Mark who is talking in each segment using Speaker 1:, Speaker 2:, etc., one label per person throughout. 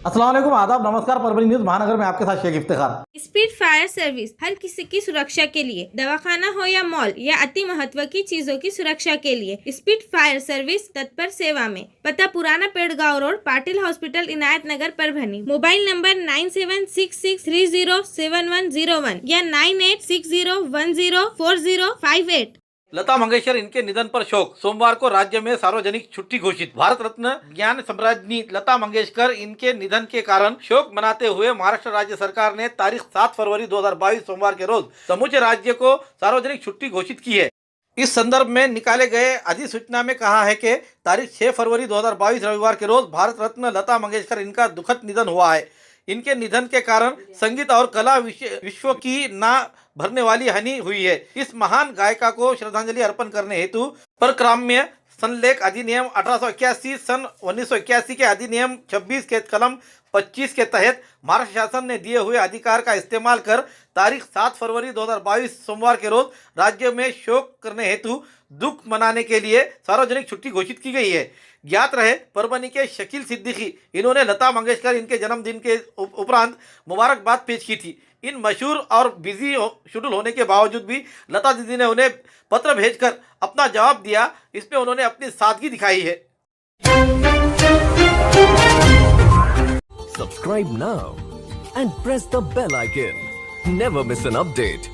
Speaker 1: अस्सलाम वालेकुम, आदाब, नमस्कार। परभणी न्यूज महानगर में आपके साथ Sheikh Iftikhar.
Speaker 2: Speed fire service हर किसी की सुरक्षा के लिए, दवाखाना हो या मॉल या अति महत्व की चीजों की सुरक्षा के लिए स्पीड फायर सर्विस तत्पर सेवा में। पता पुराना पेड़गांव रोड, पाटिल हॉस्पिटल, इनायत नगर, परभणी। मोबाइल नंबर 9766307101 या 9860104058।
Speaker 1: लता मंगेशकर इनके निधन पर शोक। सोमवार को राज्य में सार्वजनिक छुट्टी घोषित। भारत रत्न ज्ञान सम्राज्ञी लता मंगेशकर इनके निधन के कारण शोक मनाते हुए महाराष्ट्र राज्य सरकार ने तारीख 7 फरवरी 2022 सोमवार के रोज समूचे राज्य को सार्वजनिक छुट्टी घोषित की है। इस संदर्भ में निकाले गए अधिसूचना में कहा है कि तारीख 6 फरवरी 2022 रविवार के रोज भारत रत्न लता मंगेशकर इनका दुखद निधन हुआ है। इनके निधन के कारण संगीत और कला विश्व की ना भरने वाली हानि हुई है। इस महान गायिका को श्रद्धांजलि अर्पण करने हेतु परक्राम्य संलेख अधिनियम 1881 सन 1981 के अधिनियम 26 के कलम 25 के तहत महाराष्ट्र शासन ने दिए हुए अधिकार का इस्तेमाल कर तारीख 7 फरवरी 2022 सोमवार के रोज राज्य में शोक करने हेतु दुख मनाने के लिए सार्वजनिक छुट्टी घोषित की गई है। ज्ञात रहे, परभणी के शकील सिद्दीकी इन्होंने लता मंगेशकर इनके जन्मदिन के उपरांत मुबारकबाद पेश की थी। इन मशहूर और बिजी शेड्यूल होने के बावजूद भी लता दीदी ने उन्हें पत्र भेजकर अपना जवाब दिया। इसमें उन्होंने अपनी सादगी दिखाई है।
Speaker 3: Subscribe now and press the bell icon. Never miss an update.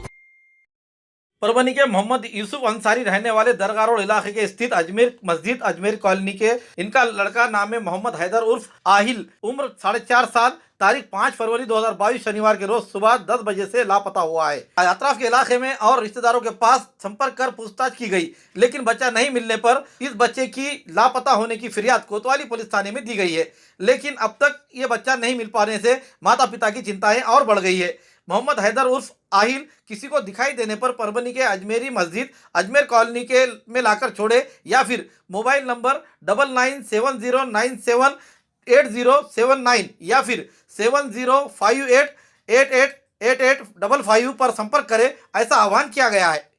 Speaker 1: Parbhani के मोहम्मद यूसुफ अंसारी रहने वाले दरगाह रोड इलाके के स्थित अजमेर मस्जिद अजमेर कॉलोनी के इनका लड़का नाम है मोहम्मद हैदर उर्फ आहिल, उम्र 4.5 साल, तारीख 5 फरवरी 2022 शनिवार के रोज सुबह 10 बजे से लापता हुआ है। अतराफ के इलाके में और रिश्तेदारों के पास संपर्क कर पूछताछ की गई, लेकिन बच्चा नहीं मिलने पर इस बच्चे की लापता होने की फिरियाद कोतवाली पुलिस थाने में दी गई है। लेकिन अब तक ये बच्चा नहीं मिल पाने से माता पिता की चिंताएं और बढ़ गई है। मोहम्मद हैदर उर्फ आहिल किसी को दिखाई देने पर परभणी के अजमेरी मस्जिद अजमेर कॉलोनी के में लाकर छोड़े या फिर मोबाइल नंबर 9970978079 या फिर 7058888855 पर संपर्क करें, ऐसा आह्वान किया गया है।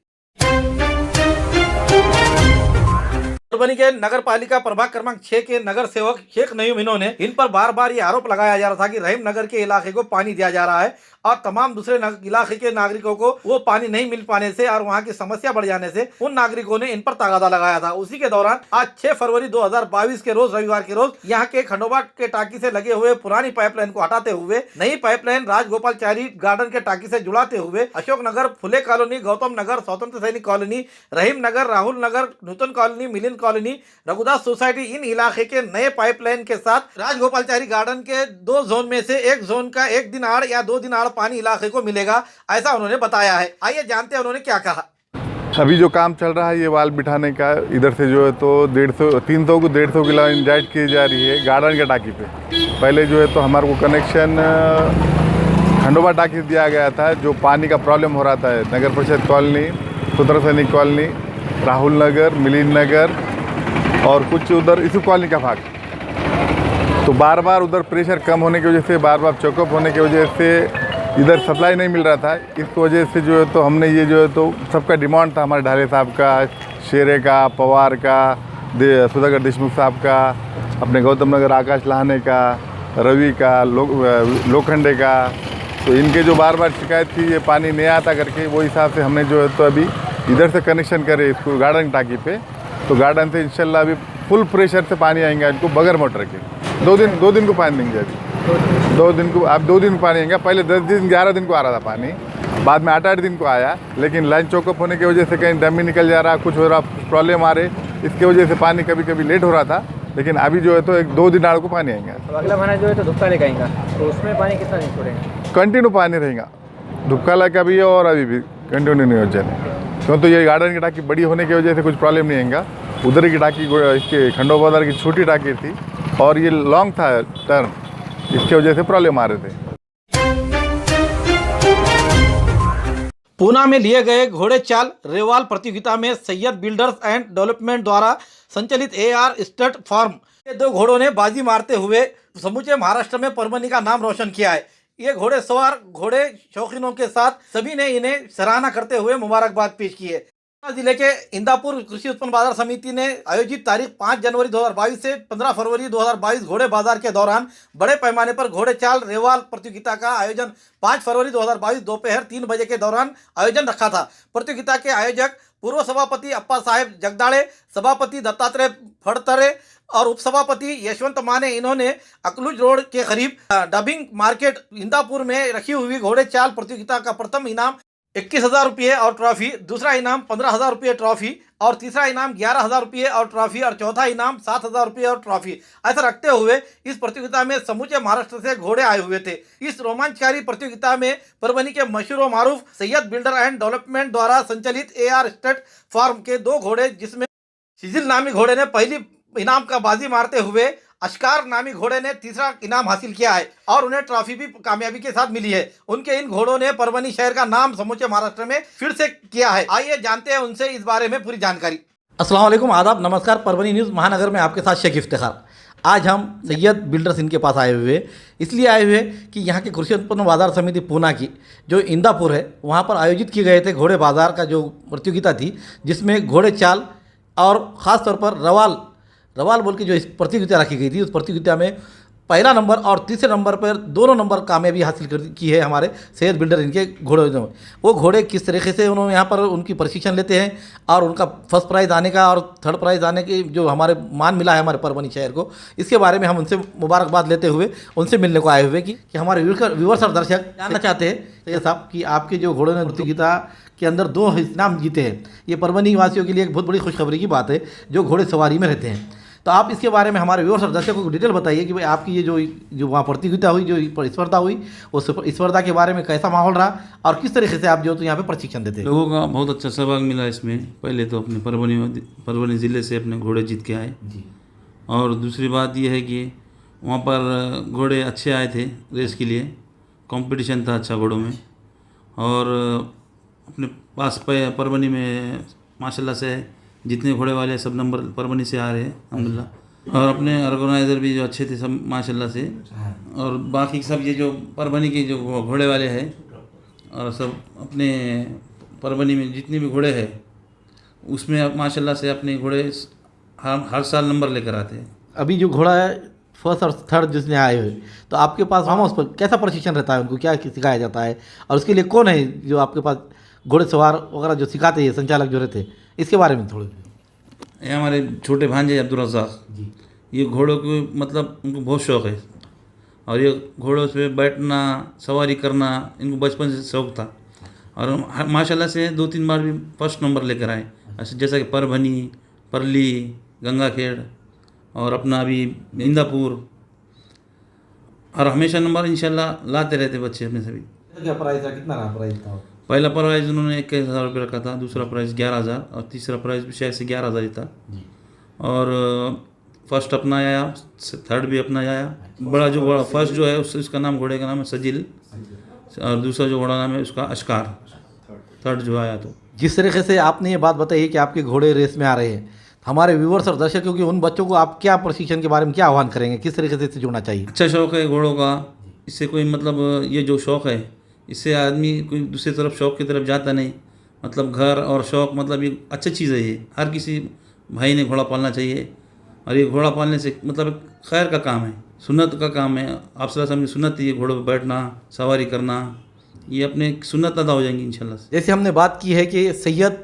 Speaker 1: परभणी के नगर पालिका प्रभाग क्रमांक 6 के नगर सेवक शेख नयूम इन्होंने इन पर बार बार ये आरोप लगाया जा रहा था कि रहीम नगर के इलाके को पानी दिया जा रहा है और तमाम दूसरे इलाके के नागरिकों को वो पानी नहीं मिल पाने से और वहां की समस्या बढ़ जाने से उन नागरिकों ने इन पर तगादा लगाया था। उसी के दौरान आज 6 फरवरी 2022 के रोज रविवार के रोज यहाँ के खंडोबा के टाकी से लगे हुए पुरानी पाइपलाइन को हटाते हुए नई पाइपलाइन राजगोपालचारी गार्डन के टाकी से जुड़ाते हुए अशोक नगर, फुले कॉलोनी, गौतम नगर, स्वतंत्र सैनिक कॉलोनी, रहीम नगर, राहुल नगर, नूतन कॉलोनी, मिलिन कॉलोनी, रघुदास सोसाइटी, इन इलाके के नए पाइपलाइन के साथ राजगोपालचारी गार्डन के 2 जोन में से एक जोन का 1 दिन आड़ या 2 दिन आड़ पानी इलाके को मिलेगा, ऐसा उन्होंने बताया है। आइए जानते हैं उन्होंने क्या कहा।
Speaker 4: अभी जो काम चल रहा है ये वाल बिठाने का, इधर से जो है तो 300 को 150 की लाइन जाइट की जा रही है गार्डन के टाकी पे। पहले जो है तो हमारे को कनेक्शन खंडोबा टाकी से दिया गया था, जो पानी का प्रॉब्लम हो रहा था नगर परिषद कॉलोनी, स्वतंत्र सैनिक कॉलोनी, राहुल नगर, मिलिन नगर और कुछ उधर इसी कॉलोनी का भाग। तो बार बार उधर प्रेशर कम होने की वजह से, बार बार चौकअप होने की वजह से इधर सप्लाई नहीं मिल रहा था। इस वजह से जो है तो हमने ये जो है तो सबका डिमांड था, हमारे ढाले साहब का, शेरे का, पवार का, सुधाकर देशमुख साहब का, अपने गौतम नगर आकाश लाहने का, रवि का, लोखंडे का। तो इनके जो बार बार शिकायत थी ये पानी नहीं आता करके, वो हिसाब से हमने जो है तो अभी इधर से कनेक्शन करे इसको गार्डन टाकी पे। तो गार्डन से इंशाल्लाह अभी फुल प्रेशर से पानी आएंगे इनको बगैर मोटर के। 2 दिन को पानी देंगे अभी। 2 दिन को अब 2 दिन पानी आएंगे। पहले 10 दिन 11 दिन को आ रहा था पानी, बाद में 8 दिन को आया, लेकिन लाइन चौकअप होने की वजह से कहीं डमी निकल जा रहा, कुछ हो रहा, प्रॉब्लम आ रहे, इसकी वजह से पानी कभी कभी लेट हो रहा था। लेकिन अभी जो है तो 1-2 दिन आड़ को पानी आएंगे।
Speaker 5: अब अगला महीना जो है तो धुपका लेकर आएगा, तो उसमें पानी कितना दिन छोड़ेंगे?
Speaker 4: कंटिन्यू पानी रहेगा, धुपका का भी है और अभी भी कंटिन्यू नहीं हो जाए। क्यों तो ये गार्डन की टाकी बड़ी होने की वजह से कुछ प्रॉब्लम नहीं आएगा। उधर की टाकी इसके खंडोबा बाजार की छोटी टाकी थी और ये लॉन्ग था टर्न, इसकी वजह से प्रॉब्लम आ रहे थे।
Speaker 1: पूना में लिए गए घोड़े चाल रेवाल प्रतियोगिता में सैयद बिल्डर्स एंड डेवलपमेंट द्वारा संचालित AR स्टड फार्म के 2 घोड़ों ने बाजी मारते हुए समूचे महाराष्ट्र में परभणी का नाम रोशन किया है। ये घोड़े सवार घोड़े शौकीनों के साथ सभी ने इन्हें सराहना करते हुए मुबारकबाद पेश की है। जिले के इंदापुर कृषि उत्पन्न बाजार समिति ने आयोजित तारीख 5 जनवरी 2022 से 15 फरवरी 2022 घोड़े बाजार के दौरान बड़े पैमाने पर घोड़े चाल रेवाल प्रतियोगिता का आयोजन 5 फरवरी 2022 दोपहर 3 बजे के दौरान आयोजन रखा था। प्रतियोगिता के आयोजक पूर्व सभापति अप्पा साहेब जगदाड़े, सभापति दत्तात्रेय फड़तरे और उपसभापति यशवंत माने, इन्होंने अकलूज रोड के करीब डबिंग मार्केट इंदापुर में रखी हुई घोड़े चाल प्रतियोगिता का प्रथम इनाम 21,000 रुपये और ट्रॉफी, दूसरा इनाम 15,000 रुपये ट्रॉफी और तीसरा इनाम 11,000 रुपये और ट्रॉफी और चौथा इनाम 7,000 रुपये और ट्रॉफी ऐसा रखते हुए इस प्रतियोगिता में समूचे महाराष्ट्र से घोड़े आए हुए थे। इस रोमांचकारी प्रतियोगिता में परभनी के मशहूर मारूफ सैयद बिल्डर एंड डेवलपमेंट द्वारा संचालित AR स्टेट फार्म के 2 घोड़े, जिसमें शिजिल नामी घोड़े ने पहली इनाम का बाजी मारते हुए अशकार नामी घोड़े ने तीसरा इनाम हासिल किया है और उन्हें ट्रॉफी भी कामयाबी के साथ मिली है। उनके इन घोड़ों ने परभनी शहर का नाम समूचे महाराष्ट्र में फिर से किया है। आइए जानते हैं उनसे इस बारे में पूरी जानकारी। अस्सलाम वालेकुम, आदाब, नमस्कार। परभनी न्यूज़ महानगर में आपके साथ शेख इफ्तिखार। आज हम सैयद बिल्डर्स इनके पास आए हुए, इसलिए आए हुए कि यहाँ के कृषि उत्पन्न बाजार समिति पूना की जो इंदापुर है, वहाँ पर आयोजित किए गए थे घोड़े बाजार का जो प्रतियोगिता थी, जिसमें घोड़े चाल और ख़ास तौर पर रवाल बोल के जो इस प्रतियोगिता रखी गई थी, उस प्रतियोगिता में पहला नंबर और तीसरे नंबर पर दोनों नंबर कामयाबी हासिल की है हमारे सैयद बिल्डर इनके घोड़े में। वो घोड़े किस तरीके से उन्होंने यहाँ पर उनकी प्रशिक्षण लेते हैं और उनका फर्स्ट प्राइज़ आने का और थर्ड प्राइज़ आने की जो हमारे मान मिला है हमारे परभनी शहर को, इसके बारे में हम उनसे मुबारकबाद लेते हुए उनसे मिलने को आए हुए कि हमारे व्यूअर्स और दर्शक जानना चाहते हैं सैयद साहब कि आपके जो घोड़ों ने प्रतियोगिता के अंदर 2 इनाम जीते हैं, ये परभनी वासियों के लिए एक बहुत बड़ी खुशखबरी की बात है जो घोड़े सवारी में रहते हैं। तो आप इसके बारे में हमारे व्यूअर्स और दर्शकों को डिटेल बताइए कि भाई आपकी ये जो वहाँ प्रतियोगिता हुई, जो स्पर्धा हुई, उस स्पर्धा के बारे में कैसा माहौल रहा और किस तरीके से आप जो तो यहाँ पे प्रशिक्षण देते हैं।
Speaker 6: लोगों का बहुत अच्छा सहभाग मिला इसमें। पहले तो अपने परभनी ज़िले से अपने घोड़े जीत के आए और दूसरी बात ये है कि वहाँ पर घोड़े अच्छे आए थे रेस के लिए, कंपटीशन था अच्छा घोड़ों में। और अपने पास परभनी में माशाल्लाह से जितने घोड़े वाले सब नंबर परभनी से आ रहे हैं अल्हम्दुलिल्लाह। और अपने ऑर्गेनाइज़र भी जो अच्छे थे सब माशाल्लाह से। और बाकी सब ये जो परभनी के जो घोड़े वाले हैं और सब अपने परभनी में जितने भी घोड़े हैं उसमें माशाल्लाह से अपने घोड़े हर साल नंबर लेकर आते हैं।
Speaker 1: अभी जो घोड़ा है फर्स्ट और थर्ड जिसने आए हुए, तो आपके पास फार्म हाउस पर कैसा प्रशिक्षण रहता है, उनको क्या सिखाया जाता है और उसके लिए कौन है जो आपके पास घोड़े सवार वगैरह जो सिखाते हैं, संचालक जो रहते हैं, इसके बारे में थोड़े।
Speaker 6: ये हमारे छोटे भांजे अब्दुल रज़ाक, ये घोड़ों को मतलब उनको बहुत शौक़ है और ये घोड़ों पे बैठना, सवारी करना इनको बचपन से शौक़ था और माशाल्लाह से 2-3 बार भी फर्स्ट नंबर लेकर आए, जैसा कि परभनी, परली, गंगाखेड़ और अपना अभी इंदापुर, और हमेशा नंबर इंशाल्लाह लाते रहते बच्चे अपने सभी।
Speaker 1: क्या प्राइस था, कितना रहा प्राइस था?
Speaker 6: पहला प्राइज़ उन्होंने 21,000 रुपये रखा था, दूसरा प्राइज़ 11,000 और तीसरा प्राइज़ भी शायद से 11,000 ही था। और फर्स्ट अपना आया, थर्ड भी अपना आया। बड़ा जो घोड़ा फर्स्ट जो है उसका नाम, घोड़े का नाम है सजिल और दूसरा जो घोड़ा नाम है उसका अशकार, थर्ड जो आया। तो
Speaker 1: जिस तरीके से आपने ये बात बताई कि आपके घोड़े रेस में आ रहे हैं, हमारे व्यूअर्स और दर्शकों के उन बच्चों को आप क्या प्रशिक्षण के बारे में क्या आह्वान करेंगे, किस तरीके से इससे जुड़ना चाहिए?
Speaker 6: अच्छा शौक़ है घोड़ों का, इससे कोई मतलब ये जो शौक़ है इससे आदमी कोई दूसरी तरफ शौक़ की तरफ जाता नहीं। मतलब घर और शौक़ मतलब ये अच्छी चीज़ है, ये हर किसी भाई ने घोड़ा पालना चाहिए और ये घोड़ा पालने से मतलब खैर का काम है, सुन्नत का काम है। आप सल्लल्लाहु अलैहि वसल्लम की सुन्नत है ये घोड़ों पर बैठना, सवारी करना, ये अपने सुन्नत अदा हो जाएंगी इंशाल्लाह।
Speaker 1: जैसे हमने बात की है कि सैयद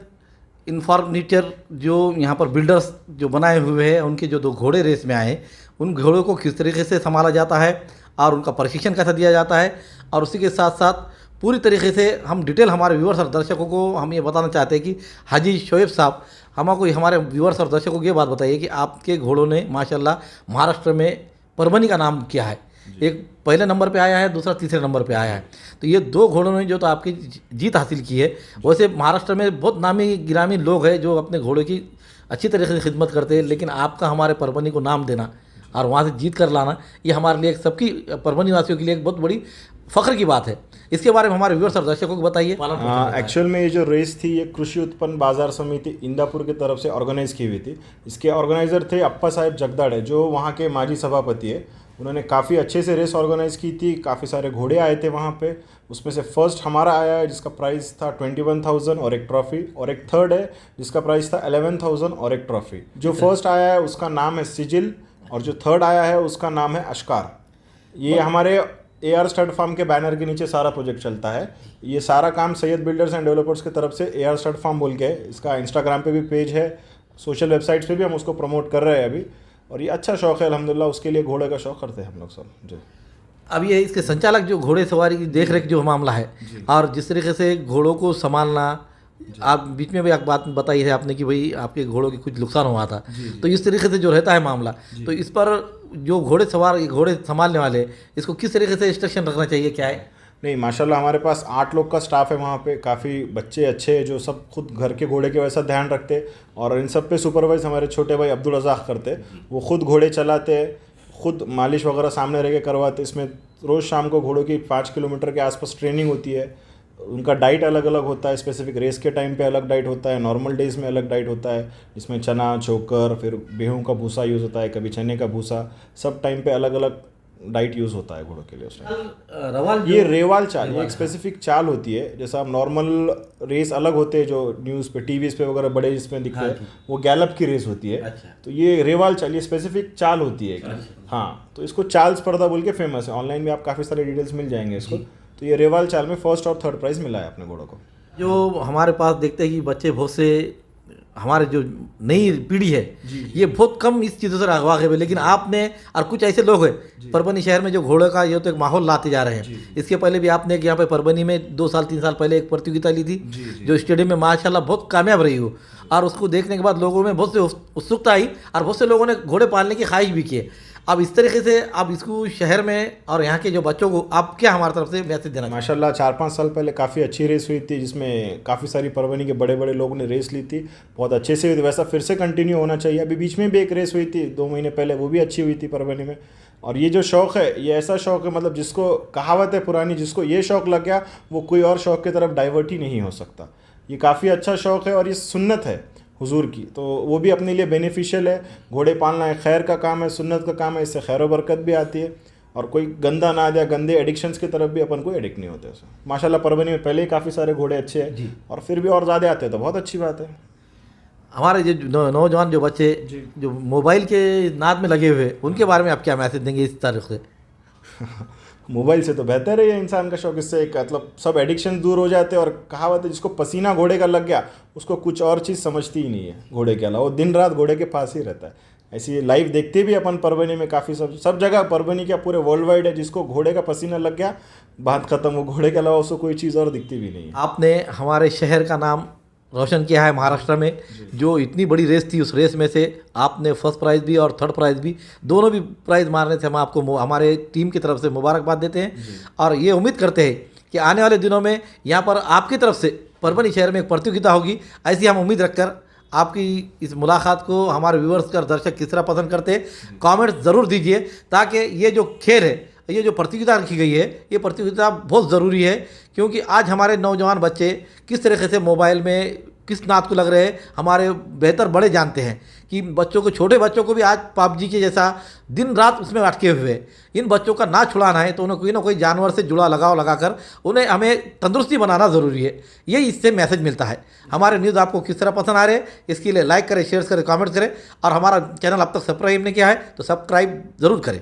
Speaker 1: इन्फॉर्मेटर जो यहाँ पर बिल्डर्स जो बनाए हुए हैं, उनके जो 2 घोड़े रेस में आए, उन घोड़ों को किस तरीके से संभाला जाता है और उनका प्रशिक्षण कैसा दिया जाता है, और उसी के साथ साथ पूरी तरीके से हम डिटेल हमारे व्यूअर्स और दर्शकों को हम ये बताना चाहते हैं कि हाजी शोएब साहब हमको हमारे व्यूअर्स और दर्शकों को ये बात बताइए कि आपके घोड़ों ने माशाल्लाह महाराष्ट्र में परभनी का नाम किया है, एक पहले नंबर पे आया है, दूसरा तीसरे नंबर पे आया है। तो ये 2 घोड़ों ने जो तो आपकी जीत हासिल की है। वैसे महाराष्ट्र में बहुत नामी गिरामी लोग हैं जो अपने घोड़े की अच्छी तरीके से खिदमत करते हैं, लेकिन आपका हमारे परभनी को नाम देना और वहाँ से जीत कर लाना, ये हमारे लिए सबकी परभनी वासियों के लिए एक बहुत बड़ी फ़ख्र की बात है। इसके बारे में हमारे व्यूअर्स और दर्शकों को बताइए।
Speaker 7: एक्चुअल में ये जो रेस थी ये कृषि उत्पन्न बाजार समिति इंदापुर की तरफ से ऑर्गेनाइज़ की हुई थी। इसके ऑर्गेनाइज़र थे अप्पा साहेब जगदाड़े जो वहाँ के माजी सभापति है उन्होंने काफ़ी अच्छे से रेस ऑर्गेनाइज़ की थी, काफ़ी सारे घोड़े आए थे वहाँ पे। उसमें से फर्स्ट हमारा आया है जिसका प्राइस था 21,000 और एक ट्रॉफ़ी, और एक थर्ड है जिसका प्राइस था 11,000 और एक ट्रॉफ़ी। जो फर्स्ट आया है उसका नाम है सिजिल और जो थर्ड आया है उसका नाम है अश्कार। ये हमारे AR स्टड फार्म के बैनर के नीचे सारा प्रोजेक्ट चलता है। ये सारा काम सैयद बिल्डर्स एंड डेवलपर्स की तरफ से AR स्टड फार्म बोल के है। इसका इंस्टाग्राम पे भी पेज है, सोशल वेबसाइट्स पे भी हम उसको प्रमोट कर रहे हैं अभी, और ये अच्छा शौक़ है अल्हम्दुलिल्लाह। उसके लिए घोड़े का शौक़ करते हैं हम लोग सब जी।
Speaker 8: अब ये इसके संचालक जो घोड़े सवारी की देख रेख जो मामला है और जिस तरीके से घोड़ों को संभालना, आप बीच में भी एक बात बताई है आपने कि भाई आपके घोड़ों की कुछ नुकसान हुआ था, तो इस तरीके से जो रहता है मामला, तो इस पर जो घोड़े संभालने वाले इसको किस तरीके से इंस्ट्रक्शन रखना चाहिए, क्या है?
Speaker 7: नहीं माशाल्लाह हमारे पास 8 लोग का स्टाफ है वहाँ पे, काफ़ी बच्चे अच्छे हैं जो सब खुद घर के घोड़े के वैसा ध्यान रखते, और इन सब पे सुपरवाइज हमारे छोटे भाई अब्दुल रज़ाक करते। वो खुद घोड़े चलाते, खुद मालिश वगैरह सामने रह के करवाते। इसमें रोज़ शाम को घोड़ों की 5 किलोमीटर के आसपास ट्रेनिंग होती है। उनका डाइट अलग अलग होता है, स्पेसिफिक रेस के टाइम पे अलग डाइट होता है, नॉर्मल डेज़ में अलग डाइट होता है। इसमें चना, चोकर, फिर गेहूं का भूसा यूज़ होता है, कभी चने का भूसा, सब टाइम पे अलग अलग डाइट यूज़ होता है घोड़ों के लिए उस टाइम। ये रेवाल चाल, ये एक स्पेसिफिक चाल होती है। जैसा आप नॉर्मल रेस अलग होते हैं जो न्यूज़ पे टीवीज़ पे वगैरह बड़े इसमें दिखते हैं, वो गैलप की रेस होती है। तो ये रेवाल चाल, ये स्पेसिफिक चाल होती है। हाँ, तो इसको चाल स्पर्धा बोल के फेमस है। ऑनलाइन में आप काफ़ी सारे डिटेल्स मिल जाएंगे इसको। तो ये रेवाल चाल में फर्स्ट और थर्ड प्राइज़ मिला है अपने घोड़ों को।
Speaker 8: जो हमारे पास देखते हैं कि बच्चे बहुत से, हमारे जो नई पीढ़ी है ये बहुत कम इस चीज़ों से वाकिफ है, लेकिन आपने और कुछ ऐसे लोग हैं परभनी शहर में जो घोड़े का ये तो एक माहौल लाते जा रहे हैं। इसके पहले भी आपने यहाँ पे परभनी में 2 साल 3 साल पहले एक प्रतियोगिता ली थी जो स्टेडियम में माशाल्लाह बहुत कामयाब रही हो, और उसको देखने के बाद लोगों में बहुत से उत्सुकता आई और बहुत से लोगों ने घोड़े पालने की ख्वाहिश भी की। अब इस तरीके से आप इसको शहर में और यहाँ के जो बच्चों को आप क्या हमारी तरफ से मैसेज देना?
Speaker 7: माशाल्लाह 4-5 साल पहले काफ़ी अच्छी रेस हुई थी जिसमें काफ़ी सारी परभनी के बड़े बड़े लोगों ने रेस ली थी, बहुत अच्छे से हुई थी। वैसा फिर से कंटिन्यू होना चाहिए। अभी बीच में भी एक रेस हुई थी 2 महीने पहले, वो भी अच्छी हुई थी परभनी में। और ये जो शौक़ है, ये ऐसा शौक़ है, मतलब जिसको कहावत है पुरानी, जिसको ये शौक़ लग गया वो कोई और शौक़ की तरफ डाइवर्ट ही नहीं हो सकता। ये काफ़ी अच्छा शौक़ है और ये सुन्नत है हुजूर की, तो वो भी अपने लिए बेनिफिशियल है। घोड़े पालना एक खैर का काम है, सुन्नत का काम है, इससे खैर व बरकत भी आती है, और कोई गंदा ना या गंदे एडिक्शंस की तरफ भी अपन को एडिक्ट नहीं होते। माशाल्लाह परभनी में पहले ही काफ़ी सारे घोड़े अच्छे हैं और फिर भी और ज़्यादा आते हैं, तो बहुत अच्छी बात है।
Speaker 8: हमारे जो नौजवान जो बच्चे जो मोबाइल के नाद में लगे हुए, उनके बारे में आप क्या मैसेज देंगे इस तारीख से?
Speaker 7: मोबाइल से तो बेहतर है ये इंसान का शौक़, इससे एक मतलब सब एडिक्शन दूर हो जाते हैं। और कहावत है, जिसको पसीना घोड़े का लग गया उसको कुछ और चीज़ समझती ही नहीं है घोड़े के अलावा, वो दिन रात घोड़े के पास ही रहता है। ऐसी लाइव देखते भी अपन परभनी में काफ़ी सब जगह, परभनी क्या पूरे वर्ल्ड वाइड है, जिसको घोड़े का पसीना लग गया बात ख़त्म, वो घोड़े के अलावा उसको कोई चीज़ और दिखती भी नहीं है।
Speaker 8: आपने हमारे शहर का नाम रोशन किया है महाराष्ट्र में। जो इतनी बड़ी रेस थी, उस रेस में से आपने फर्स्ट प्राइज़ भी और थर्ड प्राइज़ भी, दोनों भी प्राइज़ मारने से हम आपको हमारे टीम की तरफ से मुबारकबाद देते हैं, और ये उम्मीद करते हैं कि आने वाले दिनों में यहाँ पर आपकी तरफ से परभनी शहर में एक प्रतियोगिता होगी। ऐसी हम उम्मीद रखकर आपकी इस मुलाकात को हमारे व्यूअर्स कर दर्शक किस तरह पसंद करते हैं, कमेंट ज़रूर दीजिए, ताकि ये जो खेल है, ये जो प्रतियोगिता रखी गई है, ये प्रतियोगिता बहुत ज़रूरी है, क्योंकि आज हमारे नौजवान बच्चे किस तरीके से मोबाइल में किस नात को लग रहे हैं, हमारे बेहतर बड़े जानते हैं कि बच्चों को, छोटे बच्चों को भी आज PUBG के जैसा दिन रात उसमें अटके हुए हैं। इन बच्चों का ना छुड़ाना है तो उन्हें कोई ना कोई जानवर से जुड़ा लगाव लगाकर उन्हें हमें तंदुरुस्ती बनाना ज़रूरी है। यही इससे मैसेज मिलता है। हमारे न्यूज़ आपको किस तरह पसंद आ रहे हैं, इसके लिए लाइक करें, शेयर करें, कमेंट करें, और हमारा चैनल अब तक सब्सक्राइब नहीं किया है तो सब्सक्राइब ज़रूर करें।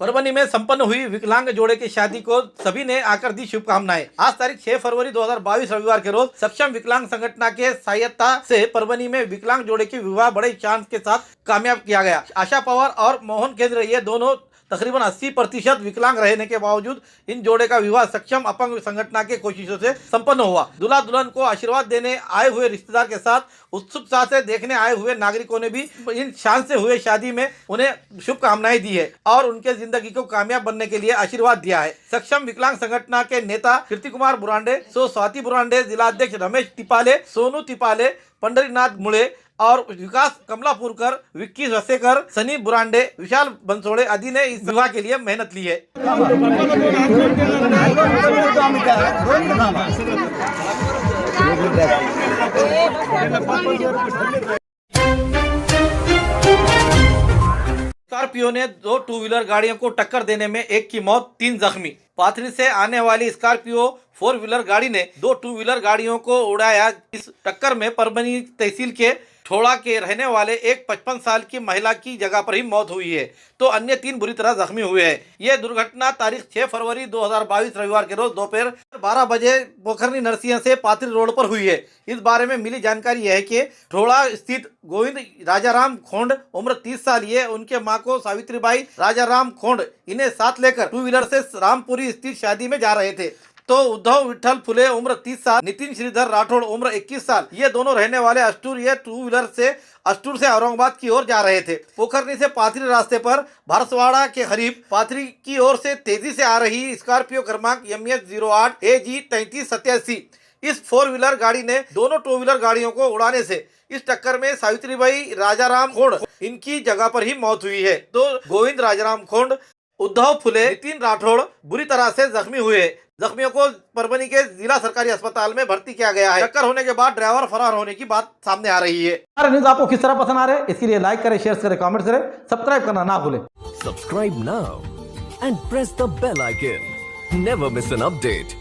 Speaker 1: परभनी में संपन्न हुई विकलांग जोड़े की शादी को सभी ने आकर दी शुभकामनाएं। आज तारीख 6 फरवरी 2022 रविवार के रोज सक्षम विकलांग संगठन के सहायता से परभनी में विकलांग जोड़े की विवाह बड़े चांस के साथ कामयाब किया गया। आशा पवार और मोहन केंद्र, ये दोनों तकरीबन 80% विकलांग रहने के बावजूद इन जोड़े का विवाह सक्षम अपंग संगठन के कोशिशों से संपन्न हुआ। दूल्हा दुल्हन को आशीर्वाद देने आए हुए रिश्तेदार के साथ उत्सुकता से देखने आए हुए नागरिकों ने भी इन शान से हुए शादी में उन्हें शुभकामनाएं दी है और उनके जिंदगी को कामयाब बनने के लिए आशीर्वाद दिया है। सक्षम विकलांग संगठन के नेता कीर्ति कुमार बुरांडे, स्वाति बुरांडे, जिलाध्यक्ष रमेश तिपाले, सोनू तिपाले, पंडरीनाथ मुळे और विकास कमलापुरकर, विक्की वसेकर, सनी बुरांडे, विशाल बंसोड़े आदि ने इस विवाह के लिए मेहनत ली है। स्कॉर्पियो ने 2 टू व्हीलर गाड़ियों को टक्कर देने में एक की मौत, 3 जख्मी। पाथरी से आने वाली स्कॉर्पियो 4 व्हीलर गाड़ी ने 2 टू व्हीलर गाड़ियों को उड़ाया। इस टक्कर में परभनी तहसील के ठोड़ा के रहने वाले एक 55 साल की महिला की जगह पर ही मौत हुई है, तो अन्य 3 बुरी तरह जख्मी हुए हैं। यह दुर्घटना तारीख 6 फरवरी 2022 रविवार के रोज दोपहर 12 बजे पोखरनी नरसिंह से पाथरी रोड पर हुई है। इस बारे में मिली जानकारी यह है कि ठोड़ा स्थित गोविंद राजाराम खोंड उम्र 30 साल, ये उनके मां को सावित्रीबाई राजाराम खोंड इन्हें साथ लेकर टू व्हीलर से रामपुरी स्थित शादी में जा रहे थे। तो उद्धव विठल फुले उम्र 30 साल, नितिन श्रीधर राठौड़ उम्र 21 साल, ये दोनों रहने वाले अस्तूर, ये टू व्हीलर से अस्तूर से औरंगाबाद की ओर जा रहे थे। पोखरनी से पाथरी रास्ते पर भारसवाड़ा के करीब पाथरी की ओर से तेजी से आ रही स्कॉर्पियो क्रमांक MS08 AG 3387 इस 4 व्हीलर गाड़ी ने दोनों टू व्हीलर गाड़ियों को उड़ाने से इस टक्कर में सावित्रीबाई राजाराम खोंड इनकी जगह पर ही मौत हुई है। तो गोविंद राजाराम खोंड, उद्धव फुले, नितिन राठौड़ बुरी तरह से जख्मी हुए। जख्मियों को परभनी के जिला सरकारी अस्पताल में भर्ती किया गया है। टक्कर होने के बाद ड्राइवर फरार होने की बात सामने आ रही है।
Speaker 8: हमारे न्यूज आपको किस तरह पसंद आ रहे हैं, इसके लिए लाइक करें, शेयर करें, कमेंट करें, सब्सक्राइब करना ना भूलें।
Speaker 3: Subscribe now and press the bell icon. Never miss an update.